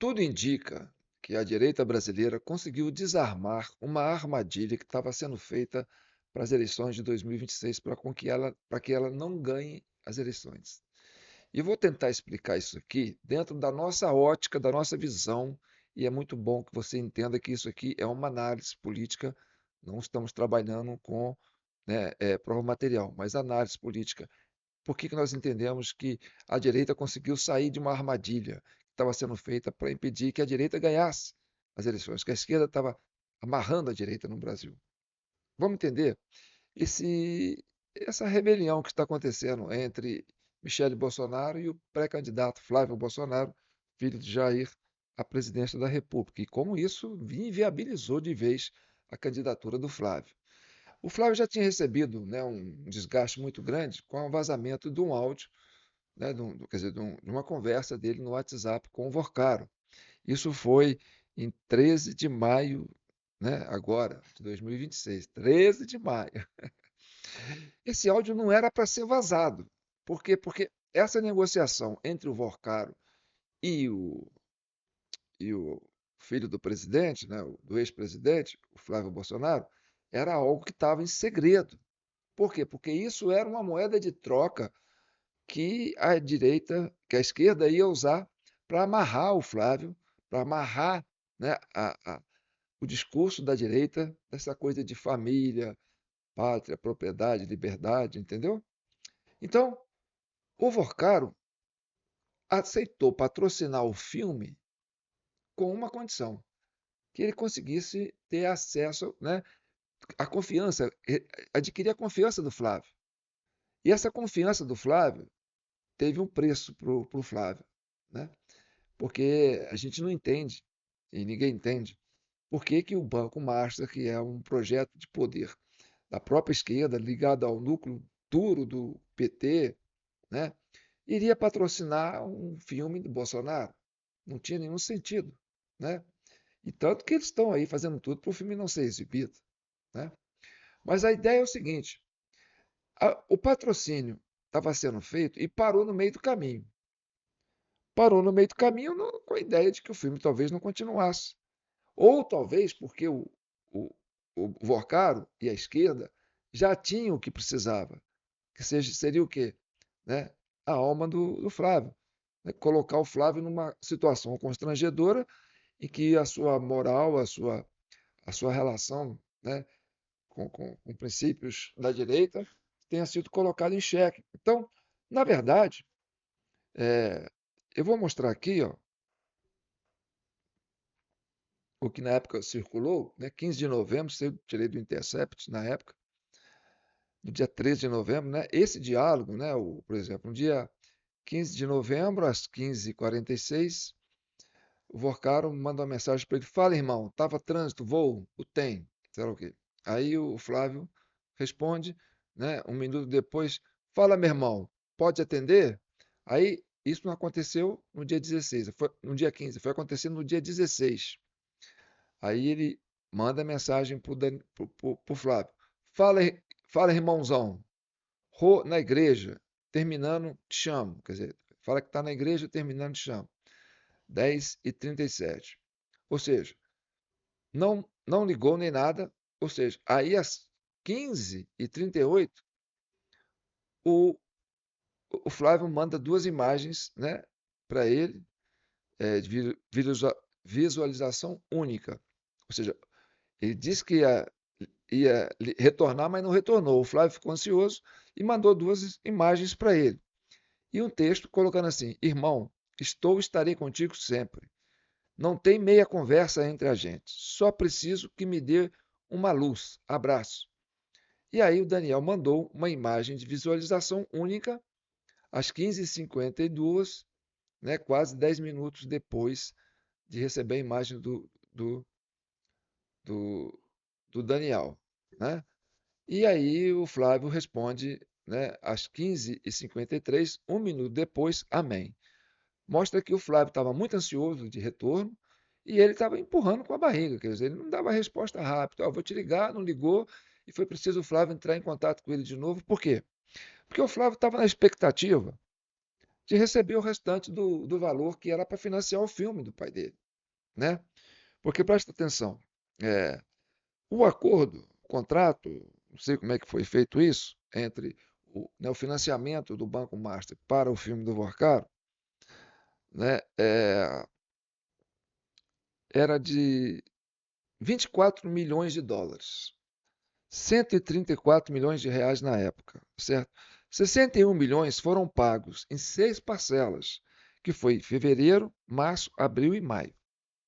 Tudo indica que a direita brasileira conseguiu desarmar uma armadilha que estava sendo feita para as eleições de 2026 para que ela não ganhe as eleições. E vou tentar explicar isso aqui dentro da nossa ótica, da nossa visão, e é muito bom que você entenda que isso aqui é uma análise política, não estamos trabalhando com, né, prova material, mas análise política. Por que que nós entendemos que a direita conseguiu sair de uma armadilha que estava sendo feita para impedir que a direita ganhasse as eleições, que a esquerda estava amarrando a direita no Brasil? Vamos entender esse essa rebelião que está acontecendo entre Michele Bolsonaro e o pré-candidato Flávio Bolsonaro, filho de Jair, à presidência da República, e como isso inviabilizou de vez a candidatura do Flávio. O Flávio já tinha recebido, né, um desgaste muito grande com o vazamento de um áudio, né, quer dizer, de uma conversa dele no WhatsApp com o Vorcaro. Isso foi em 13 de maio, né, agora, de 2026, 13 de maio. Esse áudio não era para ser vazado. Por quê? Porque essa negociação entre o Vorcaro e o filho do presidente, né, do ex-presidente, o Flávio Bolsonaro, era algo que estava em segredo. Por quê? Porque isso era uma moeda de troca que a esquerda ia usar para amarrar o Flávio, para amarrar, né, o discurso da direita, dessa coisa de família, pátria, propriedade, liberdade, entendeu? Então, o Vorcaro aceitou patrocinar o filme com uma condição, que ele conseguisse ter acesso, né, à confiança, adquirir a confiança do Flávio. E essa confiança do Flávio teve um preço para o Flávio, né? Porque a gente não entende, e ninguém entende, por que que o Banco Master, que é um projeto de poder da própria esquerda, ligado ao núcleo duro do PT, né, iria patrocinar um filme do Bolsonaro. Não tinha nenhum sentido, né? E tanto que eles estão aí fazendo tudo para o filme não ser exibido, né? Mas a ideia é o seguinte: o patrocínio estava sendo feito e parou no meio do caminho. Parou no meio do caminho com a ideia de que o filme talvez não continuasse. Ou talvez porque o, o Vorcaro e a esquerda já tinham o que precisava, que seria o quê? Né? A alma do Flávio. Né? Colocar o Flávio numa situação constrangedora em que a sua moral, a sua relação, né, com princípios da direita tenha sido colocada em xeque. Então, na verdade, é, eu vou mostrar aqui, ó, o que na época circulou, né, 15 de novembro, eu tirei do Intercept na época, no dia 13 de novembro, né, esse diálogo, né, por exemplo, no dia 15 de novembro, às 15h46, o Vorcaro manda uma mensagem para ele: Fala, irmão, tava trânsito, voo? O tem, sei lá o quê. Aí o Flávio responde, né, um minuto depois: Fala, meu irmão, pode atender? Aí isso não aconteceu no dia 16, foi no dia 15, foi acontecer no dia 16. Aí ele manda mensagem pro Flávio: Fala, fala, irmãozão, na igreja, terminando, te chamo. Quer dizer, fala que está na igreja, terminando, te chamo. 10h37. Ou seja, não ligou nem nada. Ou seja, aí às 15h38, o, o Flávio manda duas imagens, né, para ele, de visualização única. Ou seja, ele disse que ia retornar, mas não retornou. O Flávio ficou ansioso e mandou duas imagens para ele. E um texto colocando assim: Irmão, estarei contigo sempre. Não tem meia conversa entre a gente. Só preciso que me dê uma luz. Abraço. E aí o Daniel mandou uma imagem de visualização única às 15h52, né, quase 10 minutos depois de receber a imagem do, do Daniel. Né? E aí o Flávio responde, né, às 15h53, um minuto depois, amém. Mostra que o Flávio estava muito ansioso de retorno e ele estava empurrando com a barriga, quer dizer, ele não dava resposta rápida. Vou te ligar, não ligou, e foi preciso o Flávio entrar em contato com ele de novo. Por quê? Porque o Flávio estava na expectativa de receber o restante do valor que era para financiar o filme do pai dele, né? Porque presta atenção, é, o acordo, o contrato, não sei como é que foi feito isso, entre o financiamento do Banco Master para o filme do Vorcaro, né, era de 24 milhões de dólares, 134 milhões de reais na época, certo? 61 milhões foram pagos em 6 parcelas, que foi fevereiro, março, abril e maio.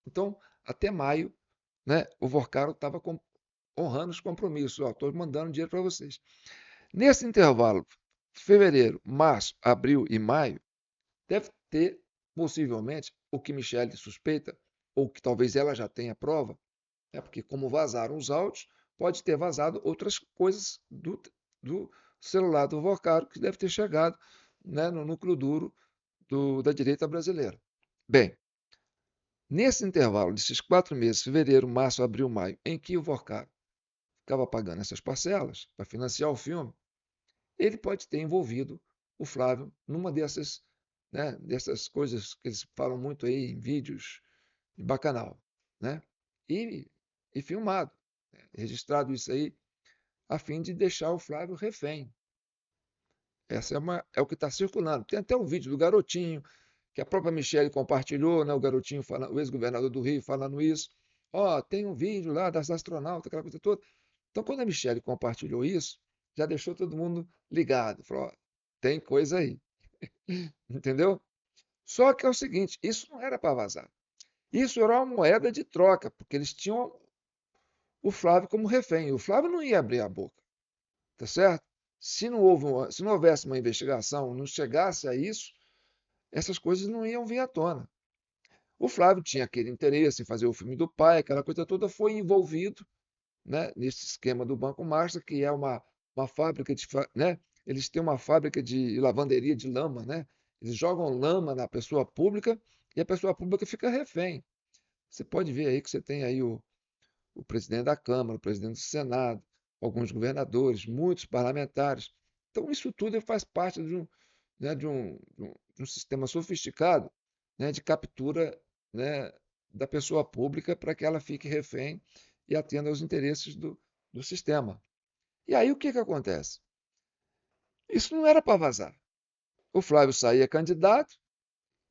Então, até maio, né, o Vorcaro estava honrando os compromissos. Estou mandando dinheiro para vocês. Nesse intervalo, fevereiro, março, abril e maio, deve ter, possivelmente, o que Michele suspeita, ou que talvez ela já tenha prova, porque como vazaram os áudios, pode ter vazado outras coisas do celular do Vorcaro que deve ter chegado, né, no núcleo duro da direita brasileira. Bem, nesse intervalo desses 4 meses, fevereiro, março, abril, maio, em que o Vorcaro ficava pagando essas parcelas para financiar o filme, ele pode ter envolvido o Flávio numa dessas, né, dessas coisas que eles falam muito aí em vídeos de bacanal, né? E, e filmado, né, registrado isso aí, a fim de deixar o Flávio refém. Essa é o que está circulando. Tem até um vídeo do garotinho, que a própria Michelle compartilhou, né, o garotinho, o ex-governador do Rio, falando isso. Ó, tem um vídeo lá das astronautas, aquela coisa toda. Então, quando a Michelle compartilhou isso, já deixou todo mundo ligado. Falou, ó, tem coisa aí. Entendeu? Só que é o seguinte, isso não era para vazar. Isso era uma moeda de troca, porque eles tinham o Flávio como refém. E o Flávio não ia abrir a boca, tá certo? Se não houvesse uma investigação, não chegasse a isso, essas coisas não iam vir à tona. O Flávio tinha aquele interesse em fazer o filme do pai, aquela coisa toda, foi envolvido, né, nesse esquema do Banco Master, que é uma fábrica de, né, eles têm uma fábrica de lavanderia de lama, né? Eles jogam lama na pessoa pública e a pessoa pública fica refém. Você pode ver aí que você tem aí o presidente da Câmara, o presidente do Senado, alguns governadores, muitos parlamentares. Então, isso tudo faz parte né, de um sistema sofisticado, né, de captura, né, da pessoa pública para que ela fique refém e atenda aos interesses do sistema. E aí o que acontece? Isso não era para vazar. O Flávio saía candidato,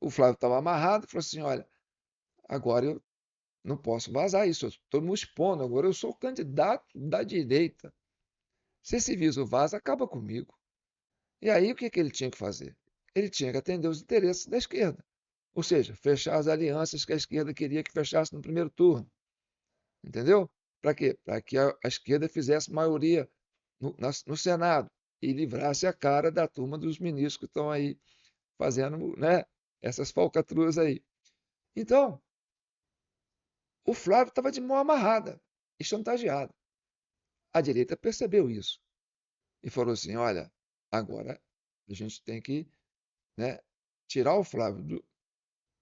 o Flávio estava amarrado, falou assim: olha, agora eu não posso vazar isso, eu estou me expondo, agora eu sou candidato da direita. Se esse viso vaza, acaba comigo. E aí o que ele tinha que fazer? Ele tinha que atender os interesses da esquerda. Ou seja, fechar as alianças que a esquerda queria que fechasse no primeiro turno. Entendeu? Para quê? Para que a esquerda fizesse maioria no Senado e livrasse a cara da turma dos ministros que estão aí fazendo, né, essas falcatruas aí. Então, o Flávio estava de mão amarrada e chantageado. A direita percebeu isso e falou assim: olha, agora a gente tem que, né, tirar o Flávio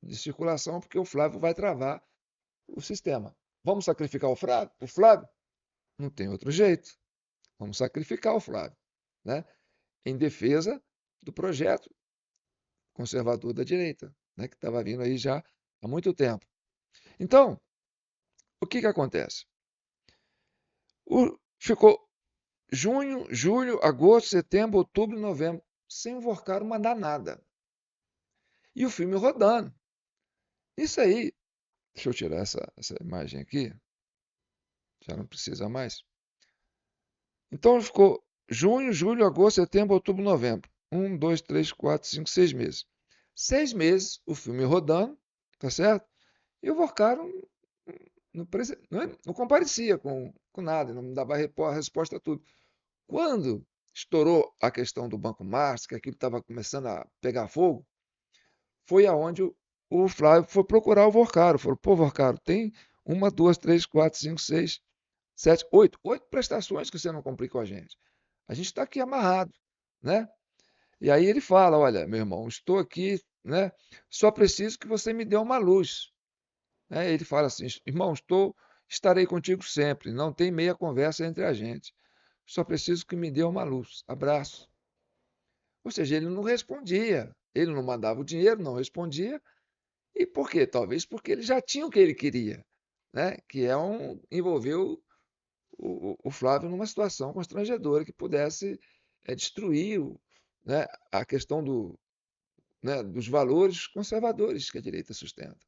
de circulação, porque o Flávio vai travar o sistema. Vamos sacrificar o Flávio? O Flávio? Não tem outro jeito. Vamos sacrificar o Flávio, né? Em defesa do projeto conservador da direita, né, que estava vindo aí já há muito tempo. Então, o que acontece? Ficou junho, julho, agosto, setembro, outubro, novembro, sem o Vorcaro mandar nada. E o filme rodando. Isso aí, deixa eu tirar essa imagem aqui, já não precisa mais. Então ficou junho, julho, agosto, setembro, outubro, novembro. 1, 2, 3, 4, 5, 6 meses. 6 meses o filme rodando, tá certo? E o Vorcaro não comparecia com nada, não dava a resposta a tudo. Quando estourou a questão do Banco Master, que aquilo estava começando a pegar fogo, foi aonde o Flávio foi procurar o Vorcaro. Falou: pô, Vorcaro, tem uma, duas, três, quatro, cinco, seis, sete, oito prestações que você não cumpriu com a gente. A gente está aqui amarrado, né? E aí ele fala: olha, meu irmão, estou aqui, né? Só preciso que você me dê uma luz. Né? Ele fala assim: irmão, estarei contigo sempre. Não tem meia conversa entre a gente. Só preciso que me dê uma luz. Abraço. Ou seja, ele não respondia. Ele não mandava o dinheiro, não respondia. E por quê? Talvez porque ele já tinha o que ele queria, né? Que é envolver o Flávio numa situação constrangedora que pudesse destruir né, a questão né, dos valores conservadores que a direita sustenta.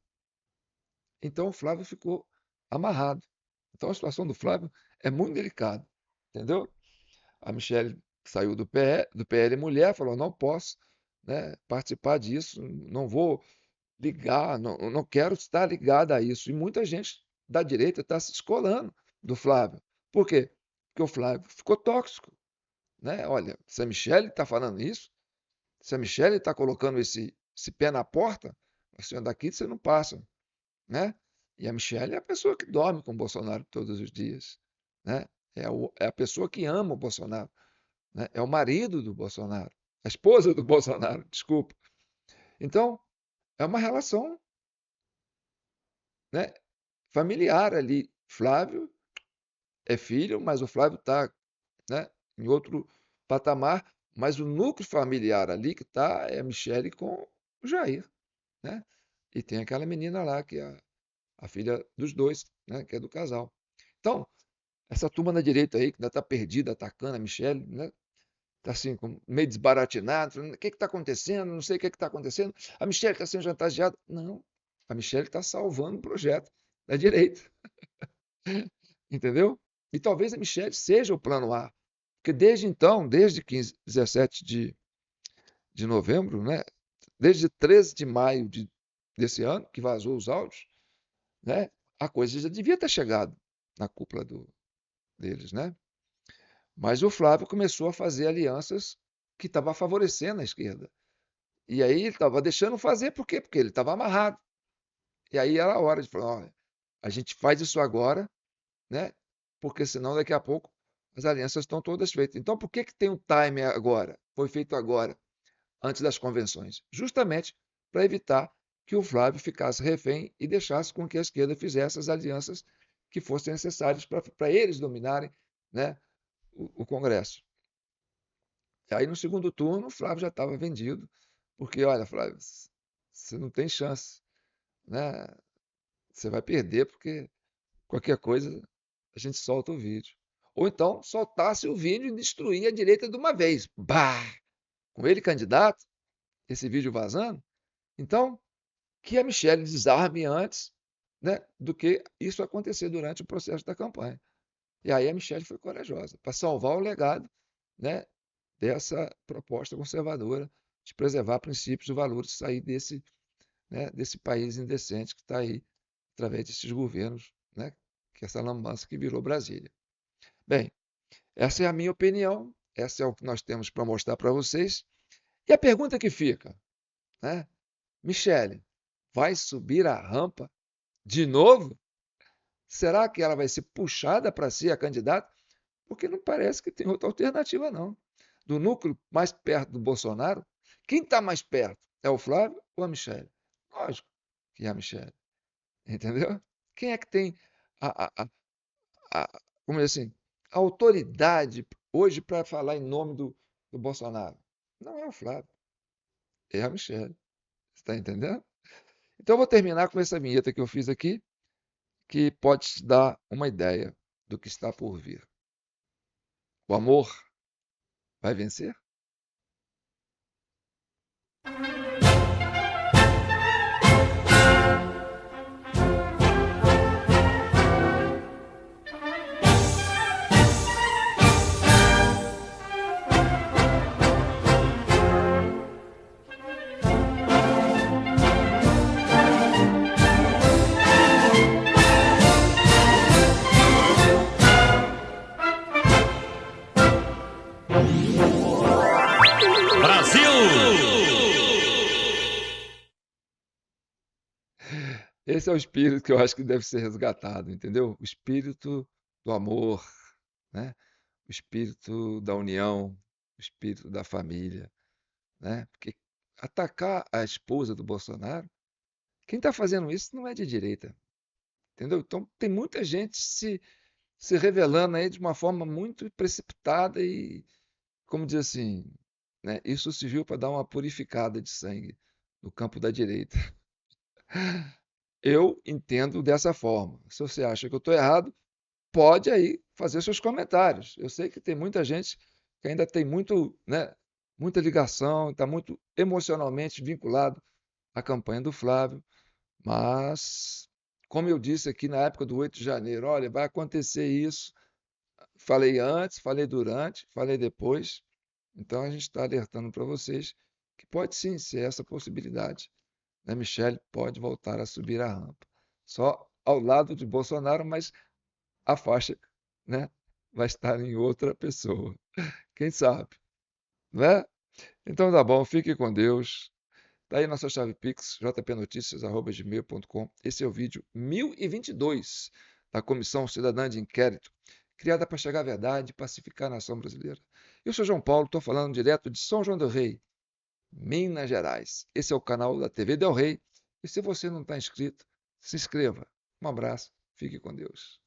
Então o Flávio ficou amarrado. Então a situação do Flávio é muito delicada, entendeu? A Michelle saiu do PL Mulher, falou: não posso, né, participar disso, não vou ligar, não quero estar ligada a isso. E muita gente da direita está se descolando do Flávio. Por quê? Porque o Flávio ficou tóxico. Né? Olha, se a Michelle está falando isso, se a Michelle está colocando esse pé na porta, assim, daqui você não passa. Né? E a Michelle é a pessoa que dorme com o Bolsonaro todos os dias. Né? É a pessoa que ama o Bolsonaro. Né? É o marido do Bolsonaro. A esposa do Bolsonaro, desculpa. Então, é uma relação, né, familiar ali. Flávio é filho, mas o Flávio está, né, em outro patamar. Mas o núcleo familiar ali que está é a Michele com o Jair. Né? E tem aquela menina lá, que é a filha dos dois, né, que é do casal. Então, essa turma da direita aí, que ainda está perdida, atacando a Michele, né? Está assim, meio desbaratinado, falando, o que está acontecendo? Não sei o que está acontecendo. A Michelle está sendo chantageada. Não, a Michelle está salvando o projeto da direita. Entendeu? E talvez a Michelle seja o plano A. Porque desde então, desde 17 de novembro, né? Desde 13 de maio desse ano, que vazou os áudios, né? A coisa já devia ter chegado na cúpula deles, né? Mas o Flávio começou a fazer alianças que estavam favorecendo a esquerda. E aí ele estava deixando fazer, por quê? Porque ele estava amarrado. E aí era a hora de falar, olha, a gente faz isso agora, né? Porque senão daqui a pouco as alianças estão todas feitas. Então por que tem um time agora? Foi feito agora, antes das convenções. Justamente para evitar que o Flávio ficasse refém e deixasse com que a esquerda fizesse as alianças que fossem necessárias para eles dominarem, né, o Congresso. E aí no segundo turno o Flávio já estava vendido, porque olha, Flávio, você não tem chance, né? Você vai perder porque qualquer coisa a gente solta o vídeo. Ou então soltasse o vídeo e destruir a direita de uma vez. Bah! Com ele candidato, esse vídeo vazando. Então, que a Michelle desarme antes, né, do que isso acontecer durante o processo da campanha. E aí a Michelle foi corajosa para salvar o legado, né, dessa proposta conservadora de preservar princípios e valores, sair desse país indecente que está aí através desses governos, né, que é essa lambança que virou Brasília. Bem, essa é a minha opinião, essa é o que nós temos para mostrar para vocês. E a pergunta que fica, né? Michele, vai subir a rampa de novo? Será que ela vai ser puxada para ser a candidata? Porque não parece que tem outra alternativa, não. Do núcleo mais perto do Bolsonaro, quem está mais perto? É o Flávio ou a Michele? Lógico que é a Michele. Entendeu? Quem é que tem a, a, como dizer assim, a autoridade hoje para falar em nome do Bolsonaro? Não é o Flávio, é a Michele. Está entendendo? Então eu vou terminar com essa vinheta que eu fiz aqui, que pode te dar uma ideia do que está por vir. O amor vai vencer? Esse é o espírito que eu acho que deve ser resgatado, entendeu? O espírito do amor, né? O espírito da união, o espírito da família, né? Porque atacar a esposa do Bolsonaro, quem está fazendo isso não é de direita, entendeu? Então tem muita gente se revelando aí de uma forma muito precipitada e, como diz assim, né? Isso serviu para dar uma purificada de sangue no campo da direita. Eu entendo dessa forma. Se você acha que eu estou errado, pode aí fazer seus comentários. Eu sei que tem muita gente que ainda tem muito, né, muita ligação, está muito emocionalmente vinculado à campanha do Flávio, mas, como eu disse aqui na época do 8 de janeiro, olha, vai acontecer isso. Falei antes, falei durante, falei depois. Então a gente está alertando para vocês que pode sim ser essa possibilidade. Né? Michele pode voltar a subir a rampa. Só ao lado de Bolsonaro, mas a faixa, né, vai estar em outra pessoa. Quem sabe, né? Então tá bom, fique com Deus. Tá aí nossa chave Pix, jpnoticias@gmail.com. Esse é o vídeo 1022 da Comissão Cidadã de Inquérito, criada para chegar à verdade e pacificar a nação brasileira. Eu sou João Paulo, estou falando direto de São João del Rei, Minas Gerais. Esse é o canal da TV Del Rei. E se você não está inscrito, se inscreva. Um abraço, fique com Deus.